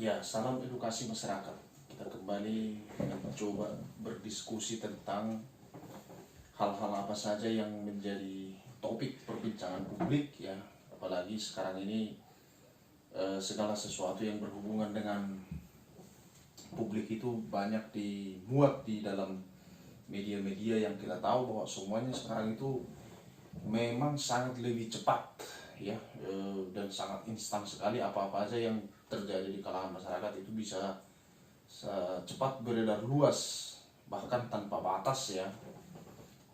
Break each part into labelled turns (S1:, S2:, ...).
S1: Ya, salam edukasi masyarakat. Kita kembali mencoba berdiskusi tentang hal-hal apa saja yang menjadi topik perbincangan publik ya. Apalagi sekarang ini segala sesuatu yang berhubungan dengan publik itu banyak dimuat di dalam media-media yang kita tahu bahwa semuanya sekarang itu memang sangat lebih cepat ya, dan sangat instan sekali. Apa-apa aja yang terjadi di kalangan masyarakat itu bisa cepat beredar luas bahkan tanpa batas ya.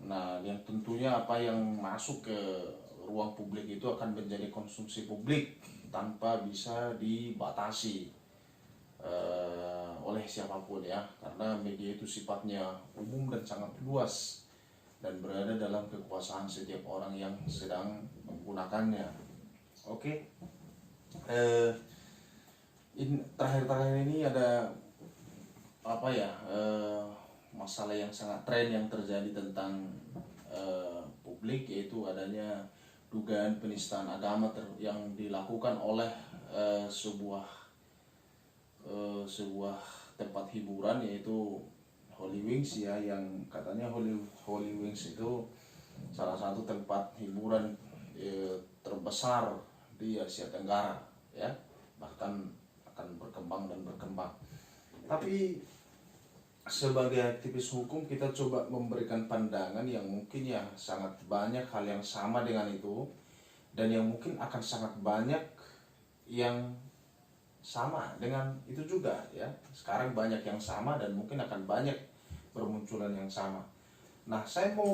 S1: Nah, yang tentunya apa yang masuk ke ruang publik itu akan menjadi konsumsi publik tanpa bisa dibatasi oleh siapapun ya, karena media itu sifatnya umum dan sangat luas dan berada dalam kekuasaan setiap orang yang sedang menggunakannya. Oke. Terakhir-terakhir ini ada apa ya, masalah yang sangat tren yang terjadi tentang publik, yaitu adanya dugaan penistaan agama yang dilakukan oleh sebuah tempat hiburan, yaitu Holy Wings ya, yang katanya Holy Wings itu salah satu tempat hiburan terbesar di Asia Tenggara ya, bahkan akan berkembang dan berkembang. Tapi sebagai aktivis hukum kita coba memberikan pandangan yang mungkin ya sangat banyak hal yang sama dengan itu, dan yang mungkin akan sangat banyak yang sama dengan itu juga ya. Sekarang banyak yang sama dan mungkin akan banyak bermunculan yang sama. Nah, saya mau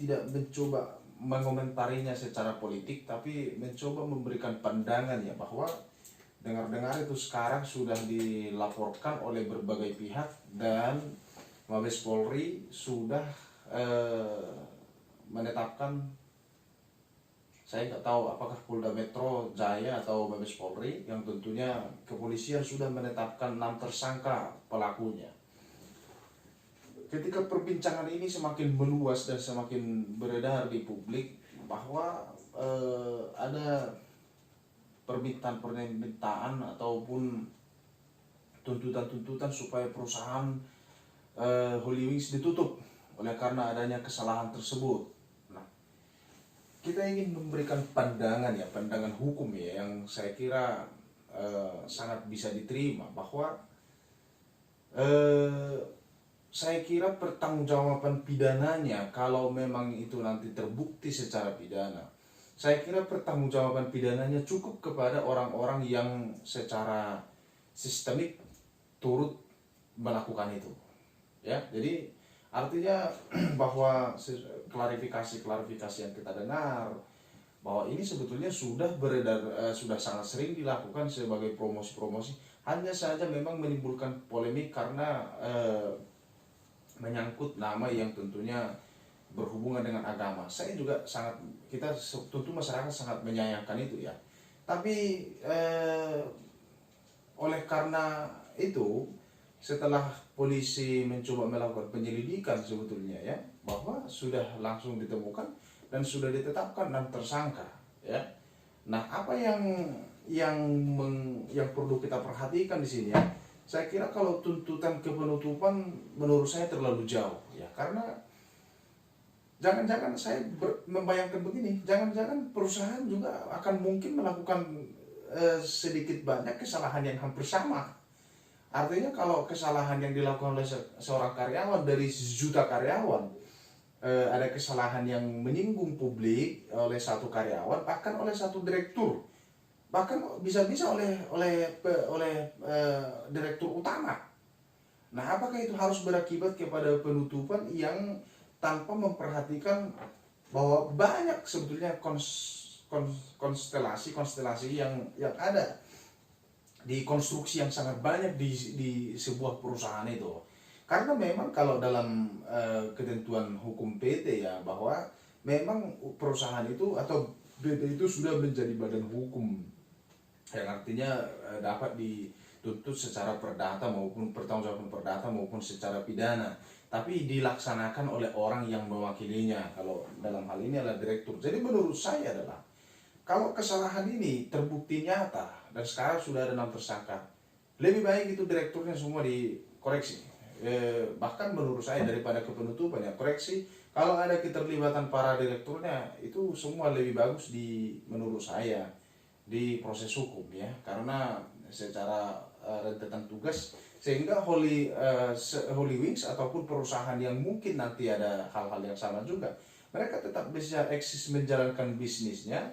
S1: tidak mencoba mengomentarinya secara politik, tapi mencoba memberikan pandangan ya, bahwa dengar-dengar itu sekarang sudah dilaporkan oleh berbagai pihak dan Mabes Polri sudah menetapkan, saya nggak tahu apakah Polda Metro Jaya atau Mabes Polri, yang tentunya kepolisian sudah menetapkan 6 tersangka pelakunya. Ketika perbincangan ini semakin meluas dan semakin beredar di publik bahwa ada permintaan ataupun tuntutan supaya perusahaan Holy Wings ditutup oleh karena adanya kesalahan tersebut. Nah, kita ingin memberikan pandangan ya, pandangan hukum ya, yang saya kira sangat bisa diterima, bahwa saya kira pertanggungjawaban pidananya, kalau memang itu nanti terbukti secara pidana, saya kira pertanggungjawaban pidananya cukup kepada orang-orang yang secara sistemik turut melakukan itu ya. Jadi artinya bahwa klarifikasi yang kita dengar bahwa ini sebetulnya sudah beredar, sudah sangat sering dilakukan sebagai promosi-promosi, hanya saja memang menimbulkan polemik karena menyangkut nama yang tentunya berhubungan dengan agama. Saya juga kita tentu masyarakat sangat menyayangkan itu ya. Tapi oleh karena itu, setelah polisi mencoba melakukan penyelidikan sebetulnya ya, bahwa sudah langsung ditemukan dan sudah ditetapkan 6 tersangka ya. Nah, apa yang perlu kita perhatikan di sini ya? Saya kira kalau tuntutan kepenutupan menurut saya terlalu jauh ya, karena jangan-jangan saya membayangkan begini, jangan-jangan perusahaan juga akan mungkin melakukan sedikit banyak kesalahan yang hampir sama. Artinya kalau kesalahan yang dilakukan oleh seorang karyawan dari sejuta karyawan, ada kesalahan yang menyinggung publik oleh satu karyawan, bahkan oleh satu direktur, bahkan bisa-bisa oleh direktur utama. Nah, apakah itu harus berakibat kepada penutupan yang tanpa memperhatikan bahwa banyak sebetulnya konstelasi yang ada di konstruksi yang sangat banyak di sebuah perusahaan itu. Karena memang kalau dalam ketentuan hukum PT ya, bahwa memang perusahaan itu atau PT itu sudah menjadi badan hukum, yang artinya dapat dituntut secara perdata maupun pertanggungjawaban perdata maupun secara pidana, tapi dilaksanakan oleh orang yang mewakilinya. Kalau dalam hal ini adalah direktur. Jadi menurut saya adalah, kalau kesalahan ini terbukti nyata dan sekarang sudah ada 6 tersangka. Lebih baik itu direkturnya semua dikoreksi. Bahkan menurut saya daripada ke penutupan ya koreksi. Kalau ada keterlibatan para direkturnya itu semua lebih bagus menurut saya di proses hukum ya, karena secara rentetan tugas sehingga Holy Wings ataupun perusahaan yang mungkin nanti ada hal-hal yang sama juga, mereka tetap bisa eksis menjalankan bisnisnya,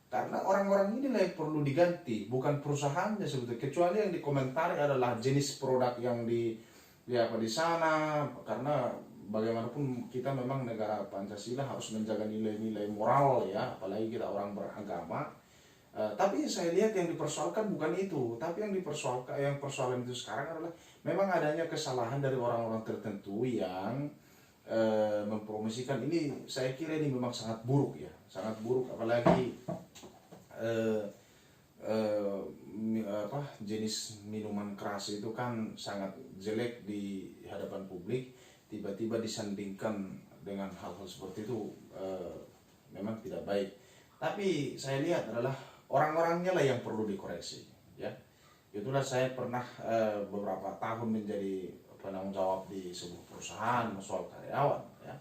S1: karena orang-orang inilah yang perlu diganti, bukan perusahaannya sebetulnya, kecuali yang dikomentari adalah jenis produk yang di sana, karena bagaimanapun kita memang negara Pancasila harus menjaga nilai-nilai moral ya, apalagi kita orang beragama. Tapi saya lihat yang dipersoalkan bukan itu, tapi yang persoalan itu sekarang adalah memang adanya kesalahan dari orang-orang tertentu yang mempromosikan ini. Saya kira ini memang sangat buruk ya, sangat buruk, apalagi jenis minuman keras itu kan sangat jelek di hadapan publik, tiba-tiba disandingkan dengan hal-hal seperti itu, memang tidak baik. Tapi saya lihat adalah orang-orangnya lah yang perlu dikoreksi ya. Itulah saya pernah beberapa tahun menjadi penanggung jawab di sebuah perusahaan soal karyawan ya,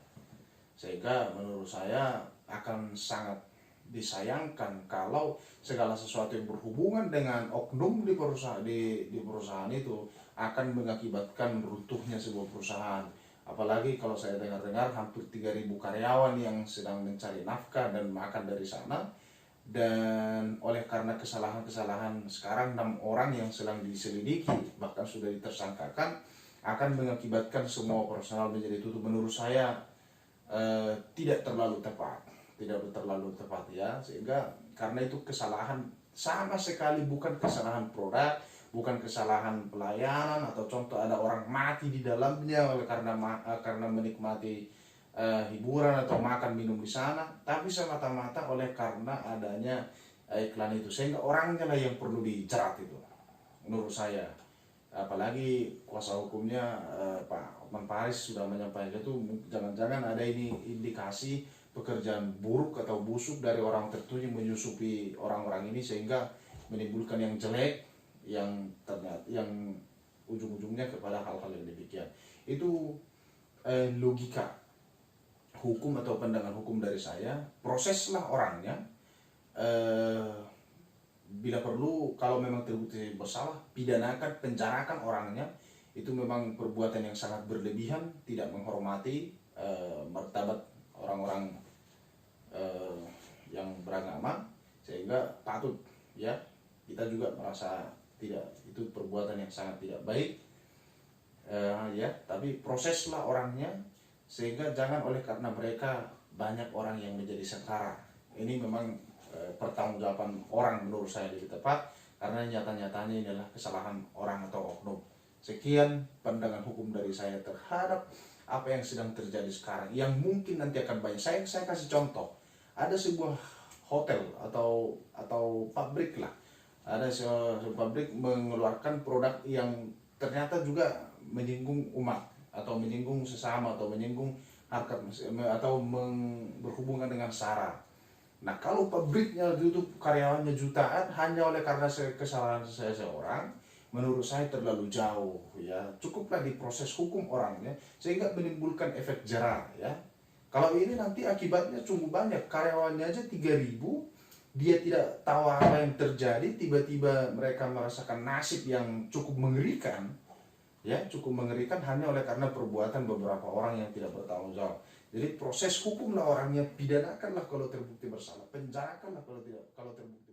S1: sehingga menurut saya akan sangat disayangkan kalau segala sesuatu yang berhubungan dengan oknum di perusahaan itu akan mengakibatkan runtuhnya sebuah perusahaan. Apalagi kalau saya dengar-dengar hampir 3.000 karyawan yang sedang mencari nafkah dan makan dari sana, dan oleh karena kesalahan-kesalahan sekarang 6 orang yang sedang diselidiki bahkan sudah ditersangkakan, akan mengakibatkan semua personal menjadi tutup. Menurut saya tidak terlalu tepat ya, sehingga karena itu kesalahan sama sekali bukan kesalahan produk, bukan kesalahan pelayanan, atau contoh ada orang mati di dalamnya oleh karena menikmati hiburan atau makan minum di sana, tapi semata-mata oleh karena adanya iklan itu, sehingga orangnya lah yang perlu dijerat itu menurut saya. Apalagi kuasa hukumnya Pak Hotman Paris sudah menyampaikan itu, jangan-jangan ada ini indikasi pekerjaan buruk atau busuk dari orang tertentu yang menyusupi orang-orang ini, sehingga menimbulkan yang jelek yang ternyata yang ujung-ujungnya kepada hal-hal yang demikian. Itu logika hukum atau pandangan hukum dari saya. Proseslah orangnya, bila perlu kalau memang terbukti bersalah, pidanakan, penjarakan orangnya. Itu memang perbuatan yang sangat berlebihan, tidak menghormati martabat orang-orang yang beragama, sehingga patut ya, kita juga merasa tidak, itu perbuatan yang sangat tidak baik ya. Tapi proseslah orangnya, sehingga jangan oleh karena mereka banyak orang yang menjadi sengsara. Ini memang pertanggungjawaban orang menurut saya lebih tepat, karena nyata-nyatanya ini adalah kesalahan orang atau oknum. Sekian pandangan hukum dari saya terhadap apa yang sedang terjadi sekarang, yang mungkin nanti akan banyak. Saya kasih contoh, ada sebuah hotel atau pabrik lah, ada sebuah pabrik mengeluarkan produk yang ternyata juga menyinggung umat, atau menyinggung sesama, atau menyinggung harkat, atau berhubungan dengan SARA. Nah, kalau pabriknya tutup, karyawannya jutaan hanya oleh karena kesalahan seseorang, menurut saya terlalu jauh ya. Cukuplah diproses hukum orangnya, sehingga menimbulkan efek jerah ya. Kalau ini nanti akibatnya cukup banyak, karyawannya aja 3.000, dia tidak tahu apa yang terjadi, tiba-tiba mereka merasakan nasib yang cukup mengerikan ya, cukup mengerikan hanya oleh karena perbuatan beberapa orang yang tidak bertanggung jawab. Jadi proses hukumlah orangnya, pidanakanlah kalau terbukti bersalah, penjarakanlah kalau terbukti